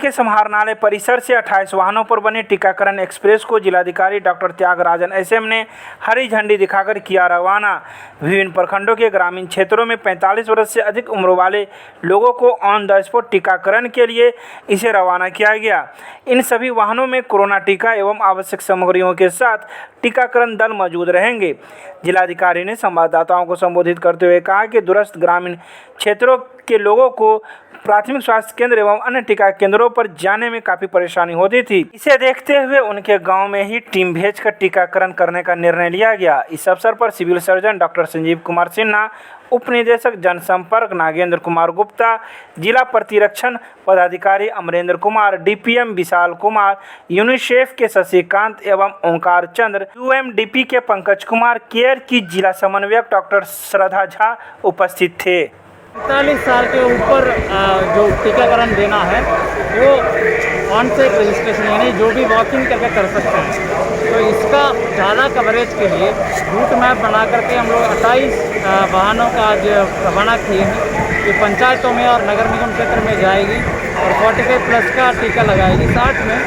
के समाहरणालय परिसर से 28 वाहनों पर बने टीकाकरण एक्सप्रेस को जिलाधिकारी डॉक्टर त्यागराजन एसएम ने हरी झंडी दिखाकर किया रवाना। विभिन्न प्रखंडों के ग्रामीण क्षेत्रों में 45 वर्ष से अधिक उम्र वाले लोगों को ऑन द स्पॉट टीकाकरण के लिए इसे रवाना किया गया। इन सभी वाहनों में कोरोना टीका एवं आवश्यक सामग्रियों के साथ टीकाकरण दल मौजूद रहेंगे। जिलाधिकारी ने संवाददाताओं को संबोधित करते हुए कहा कि दूरस्थ ग्रामीण क्षेत्रों के लोगों को प्राथमिक स्वास्थ्य केंद्र एवं अन्य टीका केंद्रों पर जाने में काफ़ी परेशानी होती थी। इसे देखते हुए उनके गांव में ही टीम भेजकर टीकाकरण करने का निर्णय लिया गया। इस अवसर पर civil surgeon doctor Sanjeev Kumar Sinha, उप निदेशक जनसंपर्क नागेंद्र कुमार गुप्ता, जिला प्रतिरक्षण पदाधिकारी अमरेंद्र कुमार, डीपीएम विशाल कुमार, यूनिसेफ के शशिकांत एवं ओंकार चंद्र, यूएमडीपी के पंकज कुमार, केयर की जिला समन्वयक डॉक्टर श्रद्धा झा उपस्थित थे। 45 साल के ऊपर जो टीकाकरण देना है वो ऑन साइट रजिस्ट्रेशन यानी जो भी वॉकिंग करके कर सकते हैं। तो इसका ज़्यादा कवरेज के लिए रूट मैप बना करके हम लोग 28 वाहनों का आज रवाना किए हैं। ये पंचायतों में और नगर निगम क्षेत्र में जाएगी और 45 प्लस का टीका लगाएगी। साथ में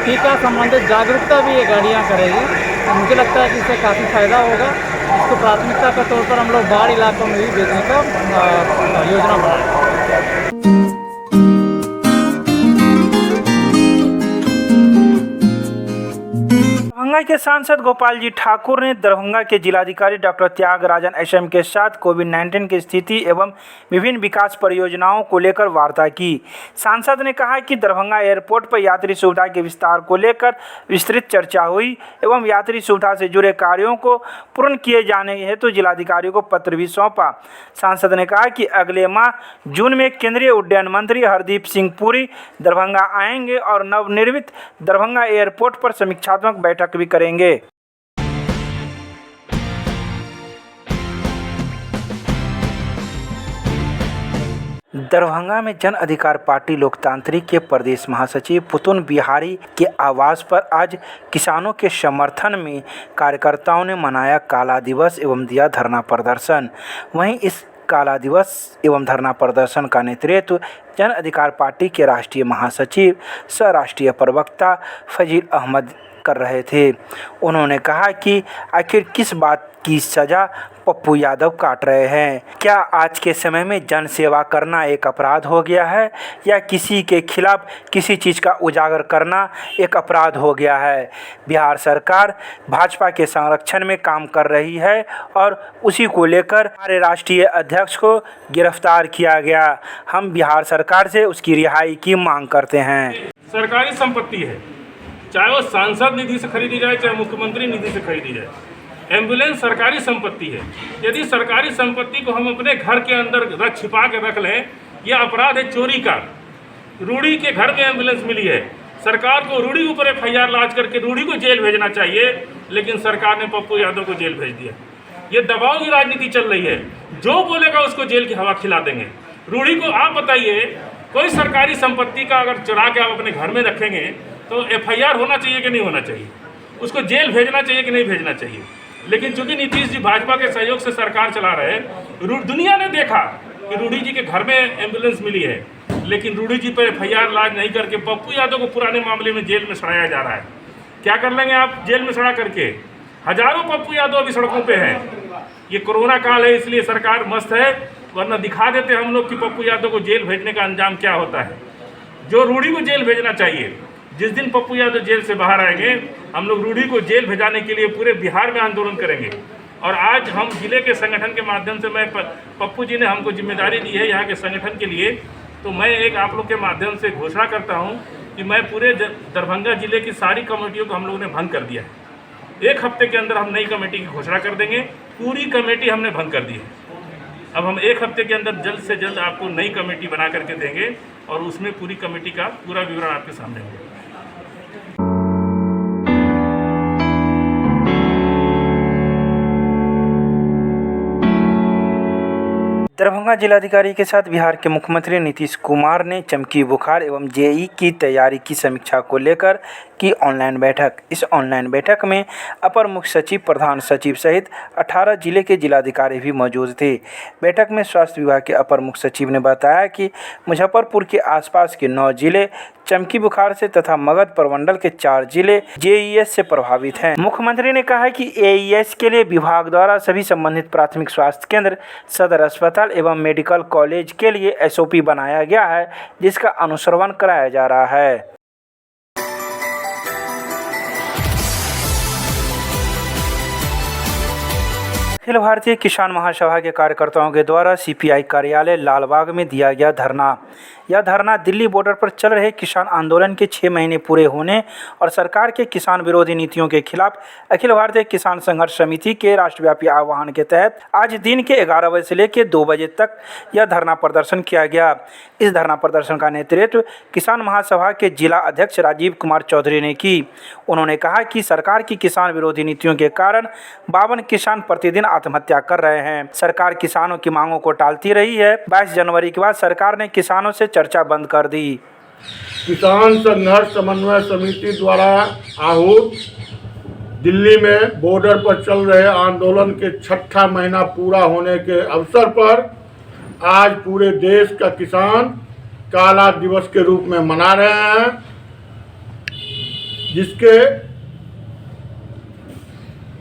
टीका संबंधित जागरूकता भी ये गाड़ियाँ करेगी। तो मुझे लगता है कि इससे काफ़ी फ़ायदा होगा। इसको प्राथमिकता के तौर पर हम लोग बाढ़ इलाकों में भी भेजने का योजना बनाएंगे। दरभंगा के सांसद गोपाल जी ठाकुर ने दरभंगा के जिलाधिकारी डॉक्टर त्यागराजन एसएम के साथ कोविड-19 की स्थिति एवं विभिन्न विकास परियोजनाओं को लेकर वार्ता की। सांसद ने कहा कि दरभंगा एयरपोर्ट पर यात्री सुविधा के विस्तार को लेकर विस्तृत चर्चा हुई एवं यात्री सुविधा से जुड़े कार्यों को पूर्ण किए जाने हेतु जिलाधिकारी को पत्र भी सौंपा। सांसद ने कहा कि अगले माह जून में केंद्रीय उड्डयन मंत्री हरदीप सिंह पुरी दरभंगा आएंगे और नवनिर्मित दरभंगा एयरपोर्ट पर समीक्षात्मक बैठक भी करेंगे। दरभंगा में जन अधिकार पार्टी लोकतांत्रिक के प्रदेश महासचिव पुतुन बिहारी के आवास पर आज किसानों के समर्थन में कार्यकर्ताओं ने मनाया काला दिवस एवं दिया धरना प्रदर्शन। वहीं इस काला दिवस एवं धरना प्रदर्शन का नेतृत्व जन अधिकार पार्टी के राष्ट्रीय महासचिव सह राष्ट्रीय प्रवक्ता फजील अहमद कर रहे थे। उन्होंने कहा कि आखिर किस बात की सजा पप्पू यादव काट रहे हैं? क्या आज के समय में जन सेवा करना एक अपराध हो गया है या किसी के खिलाफ किसी चीज़ का उजागर करना एक अपराध हो गया है? बिहार सरकार भाजपा के संरक्षण में काम कर रही है और उसी को लेकर हमारे राष्ट्रीय अध्यक्ष को गिरफ्तार किया गया। हम बिहार सरकार से उसकी रिहाई की मांग करते हैं। सरकारी संपत्ति है, चाहे वो सांसद निधि से खरीदी जाए चाहे मुख्यमंत्री निधि से खरीदी जाए। एम्बुलेंस सरकारी संपत्ति है। यदि सरकारी संपत्ति को हम अपने घर के अंदर छिपा के रख लें, यह अपराध है चोरी का। रूढ़ी के घर में एम्बुलेंस मिली है, सरकार को रूढ़ी ऊपर एफआईआर लाज करके रूढ़ी को जेल भेजना चाहिए, लेकिन सरकार ने पप्पू यादव को जेल भेज दिया। ये दबाव की राजनीति चल रही है, जो बोलेगा उसको जेल की हवा खिला देंगे। रूढ़ी को आप बताइए, कोई सरकारी संपत्ति का अगर चुरा के आप अपने घर में रखेंगे तो एफआईआर होना चाहिए कि नहीं होना चाहिए? उसको जेल भेजना चाहिए कि नहीं भेजना चाहिए? लेकिन चूंकि नीतीश जी भाजपा के सहयोग से सरकार चला रहे, दुनिया ने देखा कि रूढ़ी जी के घर में एम्बुलेंस मिली है, लेकिन रूढ़ी जी पर एफआईआर लाज नहीं करके पप्पू यादव को पुराने मामले में जेल में सड़ाया जा रहा है। क्या कर लेंगे आप जेल में सड़ा करके? हजारों पप्पू यादव अभी सड़कों पे हैं। ये कोरोना काल है इसलिए सरकार मस्त है, वरना दिखा देते हम लोग कि पप्पू यादव को जेल भेजने का अंजाम क्या होता है। जो रूढ़ी को जेल भेजना चाहिए, जिस दिन पप्पू यादव जेल से बाहर आएंगे, हम लोग रूढ़ी को जेल भेजाने के लिए पूरे बिहार में आंदोलन करेंगे। और आज हम जिले के संगठन के माध्यम से, मैं पप्पू जी ने हमको जिम्मेदारी दी है यहाँ के संगठन के लिए, तो मैं एक आप लोग के माध्यम से घोषणा करता हूँ कि मैं पूरे दरभंगा जिले की सारी कमेटियों को हम लोगों ने भंग कर दिया है। 1 हफ्ते के अंदर हम नई कमेटी की घोषणा कर देंगे। पूरी कमेटी हमने भंग कर दी है। अब हम 1 हफ्ते के अंदर जल्द से जल्द आपको नई कमेटी बना करके देंगे और उसमें पूरी कमेटी का पूरा विवरण आपके सामने होगा। दरभंगा जिलाधिकारी के साथ बिहार के मुख्यमंत्री नीतीश कुमार ने चमकी बुखार एवं जेईई की तैयारी की समीक्षा को लेकर की ऑनलाइन बैठक। इस ऑनलाइन बैठक में अपर मुख्य सचिव, प्रधान सचिव सहित 18 जिले के जिलाधिकारी भी मौजूद थे। बैठक में स्वास्थ्य विभाग के अपर मुख्य सचिव ने बताया कि मुजफ्फरपुर के आसपास के 9 जिले चमकी बुखार से तथा मगध प्रमंडल के 4 जिले जेईएस से प्रभावित हैं। मुख्यमंत्री ने कहा कि एईएस के लिए विभाग द्वारा सभी संबंधित प्राथमिक स्वास्थ्य केंद्र, सदर अस्पताल एवं मेडिकल कॉलेज के लिए एसओपी बनाया गया है, जिसका अनुश्रवण कराया जा रहा है। अखिल भारतीय किसान महासभा के कार्यकर्ताओं के द्वारा सीपीआई कार्यालय लालबाग में दिया गया धरना। यह धरना दिल्ली बॉर्डर पर चल रहे किसान आंदोलन के 6 महीने पूरे होने और सरकार के किसान विरोधी नीतियों के खिलाफ अखिल भारतीय किसान संघर्ष समिति के राष्ट्रव्यापी आह्वान के तहत आज दिन के 11 बजे से लेकर 2 बजे तक यह धरना प्रदर्शन किया गया। इस धरना प्रदर्शन का नेतृत्व किसान महासभा के जिला अध्यक्ष राजीव कुमार चौधरी ने की। उन्होंने कहा कि सरकार की किसान विरोधी नीतियों के कारण 52 किसान प्रतिदिन आत्महत्या कर रहे हैं। सरकार किसानों की मांगों को टालती रही है। 22 जनवरी के बाद सरकार ने किसानों से चर्चा बंद कर दी। किसान संघर्ष समन्वय समिति द्वारा आहूत दिल्ली में बॉर्डर पर चल रहे आंदोलन के 6ठा महीना पूरा होने के अवसर पर आज पूरे देश का किसान काला दिवस के रूप में मना रहे हैं, जिसके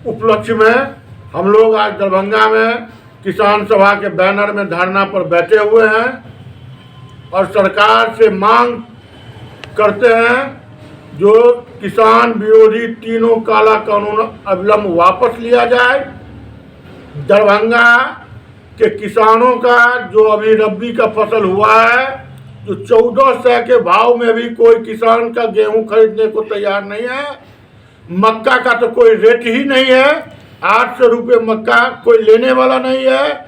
उपलक्ष्य में हम लोग आज दरभंगा में किसान सभा के बैनर में धरना पर बैठे हुए हैं और सरकार से मांग करते हैं जो किसान विरोधी तीनों काला कानून अविलंब वापस लिया जाए। दरभंगा के किसानों का जो अभी रबी का फसल हुआ है, जो 1400 के भाव में भी कोई किसान का गेहूं खरीदने को तैयार नहीं है। मक्का का तो कोई रेट ही नहीं है, 800 रुपये मक्का कोई लेने वाला नहीं है।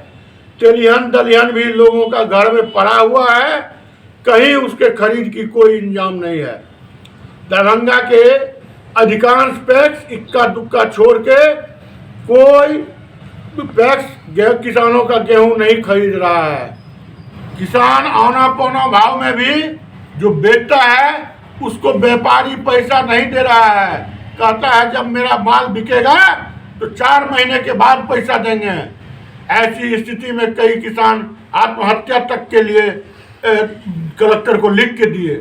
तेलिहन दलिहन भी लोगों का घर में पड़ा हुआ है, कहीं उसके खरीद की कोई इंतजाम नहीं है। दरभंगा के अधिकांश पैक्स इक्का दुक्का छोड़ के कोई पैक्स किसानों का गेहूं नहीं खरीद रहा है। किसान औना पौना भाव में भी जो बेचता है उसको व्यापारी पैसा नहीं दे रहा है। कहता है जब मेरा माल बिकेगा तो 4 महीने के बाद पैसा देंगे। ऐसी स्थिति में कई किसान आत्महत्या तक के लिए कलेक्टर को लिख के दिए।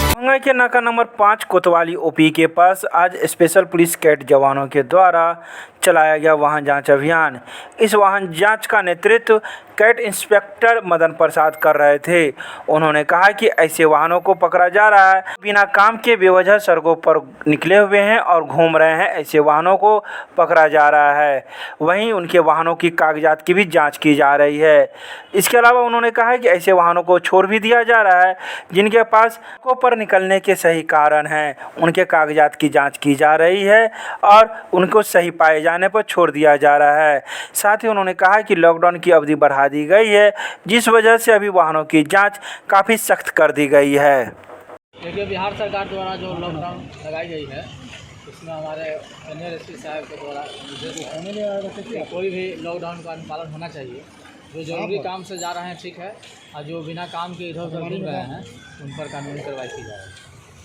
दरभंगा के नाका नंबर 5 कोतवाली ओपी के पास आज स्पेशल पुलिस कैट जवानों के द्वारा चलाया गया वाहन जांच अभियान। इस वाहन जांच का नेतृत्व कैट इंस्पेक्टर मदन प्रसाद कर रहे थे। उन्होंने कहा कि ऐसे वाहनों को पकड़ा जा रहा है बिना काम के बेवजह सड़कों पर निकले हुए हैं और घूम रहे हैं, ऐसे वाहनों को पकड़ा जा रहा है। वहीं उनके वाहनों की कागजात की भी जांच की जा रही है। इसके अलावा उन्होंने कहा कि ऐसे वाहनों को छोड़ भी दिया जा रहा है जिनके पास सड़कों पर निकलने के सही कारण हैं, उनके कागजात की जाँच की जा रही है और उनको सही पाए जाने पर छोड़ दिया जा रहा है। साथ ही उन्होंने कहा कि लॉकडाउन की अवधि बढ़ा दी गई है, जिस वजह से अभी वाहनों की जांच काफ़ी सख्त कर दी गई है। देखिए, बिहार सरकार द्वारा जो लॉकडाउन लगाई गई है उसमें हमारे एसपी साहब के द्वारा कोई भी लॉकडाउन का अनुपालन होना चाहिए। जो जरूरी काम से जा रहे हैं ठीक है, और जो बिना काम के इधर उधर घूम रहे हैं उन पर कानूनी कार्रवाई की जाए।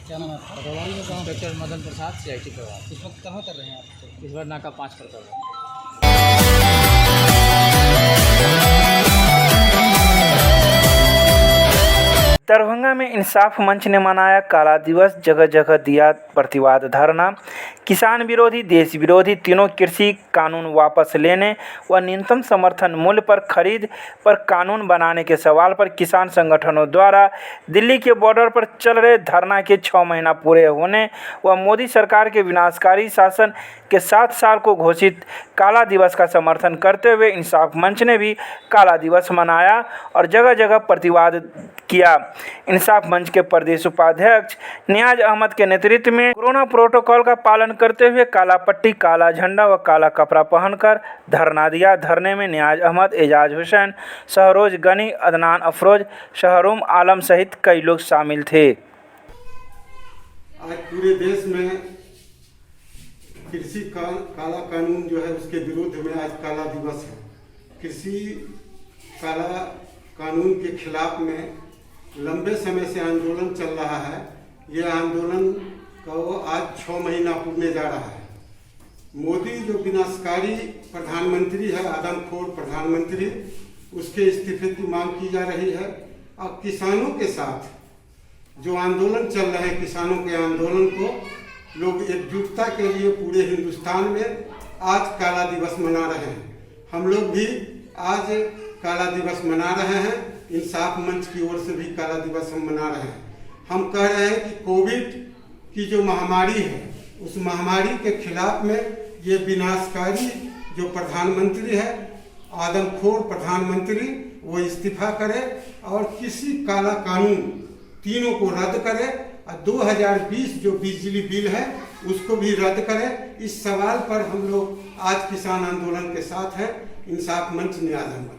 क्या नाम है? इंस्पेक्टर मदन प्रसाद, CIT प्रभार। इस वक्त कहाँ कर रहे हैं आप? इस बार नाका 5 पर कर रहे हैं। दरभंगा में इंसाफ मंच ने मनाया काला दिवस, जगह जगह दिया प्रतिवाद धरना। किसान विरोधी, देश विरोधी तीनों कृषि कानून वापस लेने व न्यूनतम समर्थन मूल्य पर खरीद पर कानून बनाने के सवाल पर किसान संगठनों द्वारा दिल्ली के बॉर्डर पर चल रहे धरना के 6 महीना पूरे होने व मोदी सरकार के विनाशकारी शासन के 7 साल को घोषित काला दिवस का समर्थन करते हुए इंसाफ मंच ने भी काला दिवस मनाया और जगह जगह प्रतिवाद किया। इंसाफ मंच के प्रदेश उपाध्यक्ष नियाज अहमद के नेतृत्व में कोरोना प्रोटोकॉल का पालन करते हुए काला पट्टी, काला झंडा व काला कपड़ा पहनकर धरना दिया। धरने में नियाज अहमद, एजाज हुसैन, शहरोज गनी, अदनान अफरोज, शहरुम आलम सहित कई लोग शामिल थे। आज पूरे देश में कृषि काला कानून जो है उसके विरुद्ध में आज काला दिवस है। कृषि काला कानून के खिलाफ में लंबे समय से आंदोलन चल रहा है। ये आंदोलन का वो आज 6 महीना पूरने जा रहा है। मोदी जो विनाशकारी प्रधानमंत्री है, आदमखोर प्रधानमंत्री, उसके इस्तीफे की मांग की जा रही है। और किसानों के साथ जो आंदोलन चल रहे हैं, किसानों के आंदोलन को लोग एकजुटता के लिए पूरे हिंदुस्तान में आज काला दिवस मना रहे हैं। हम लोग भी आज काला दिवस मना रहे हैं। इंसाफ मंच की ओर से भी काला दिवस हम मना रहे हैं। हम कह रहे हैं कि कोविड की जो महामारी है, उस महामारी के खिलाफ में ये विनाशकारी जो प्रधानमंत्री है, आदमखोर प्रधानमंत्री, वो इस्तीफा करे और किसी काला कानून तीनों को रद्द करे और 2020 जो बिजली बिल है उसको भी रद्द करे। इस सवाल पर हम लोग आज किसान आंदोलन के साथ हैं। इंसाफ मंच न्याय अहमद।